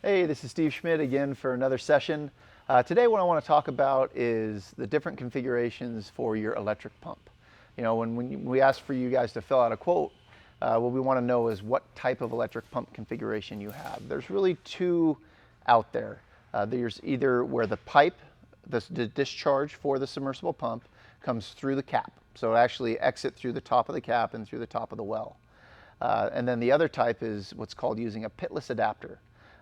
Hey, this is Steve Schmid again for another session. Today what I want to talk about is the different configurations for your electric pump. You know, when we ask for you guys to fill out a quote, what we want to know is what type of electric pump configuration you have. There's really two out there. There's either where the pipe, the discharge for the submersible pump, comes through the cap. So it actually exits through the top of the cap and through the top of the well. And then the other type is what's called using a pitless adapter.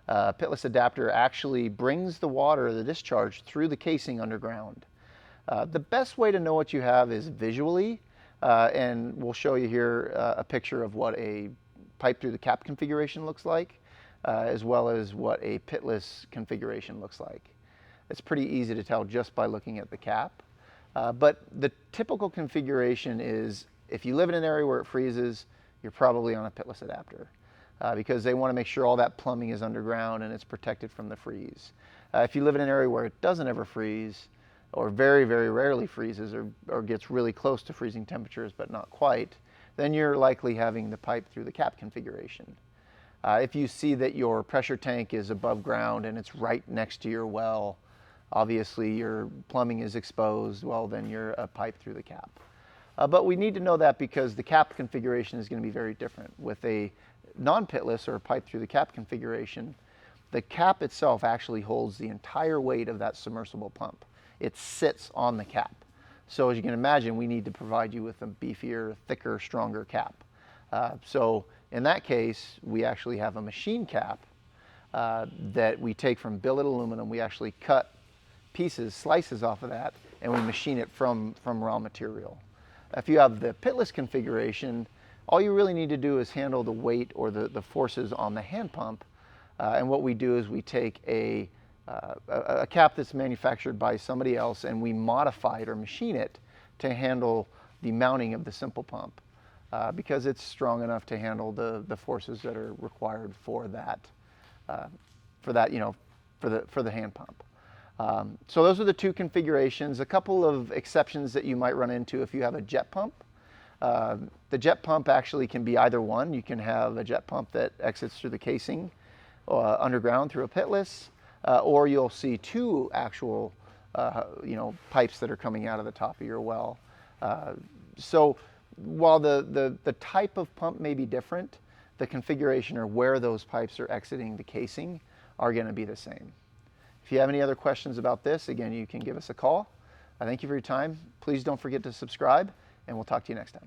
Pitless adapter actually brings the water, the discharge, through the casing underground. The best way to know what you have is visually, and we'll show you here a picture of what a pipe through the cap configuration looks like, as well as what a pitless configuration looks like. It's pretty easy to tell just by looking at the cap. But the typical configuration is, if you live in an area where it freezes, you're probably on a pitless adapter. Because they want to make sure all that plumbing is underground and it's protected from the freeze. If you live in an area where it doesn't ever freeze, or very, very rarely freezes, or gets really close to freezing temperatures but not quite, then you're likely having the pipe through the cap configuration. If you see that your pressure tank is above ground and it's right next to your well, obviously your plumbing is exposed, well then you're a pipe through the cap. But we need to know that because the cap configuration is going to be very different. With a non-pitless or pipe through the cap configuration, the cap itself actually holds the entire weight of that submersible pump. It sits on the cap. So as you can imagine, we need to provide you with a beefier, thicker, stronger cap. So in that case, we actually have a machine cap that we take from billet aluminum. We actually cut pieces, slices off of that, and we machine it from raw material. If you have the pitless configuration, all you really need to do is handle the weight or the forces on the hand pump. And what we do is we take a cap that's manufactured by somebody else and we modify it or machine it to handle the mounting of the simple pump because it's strong enough to handle the forces that are required for that, for the hand pump. So those are the two configurations. A couple of exceptions that you might run into if you have a jet pump. The jet pump actually can be either one. You can have a jet pump that exits through the casing underground through a pitless, or you'll see two actual pipes that are coming out of the top of your well. So while the type of pump may be different, the configuration or where those pipes are exiting the casing are going to be the same. If you have any other questions about this, again, you can give us a call. I thank you for your time. Please don't forget to subscribe, and we'll talk to you next time.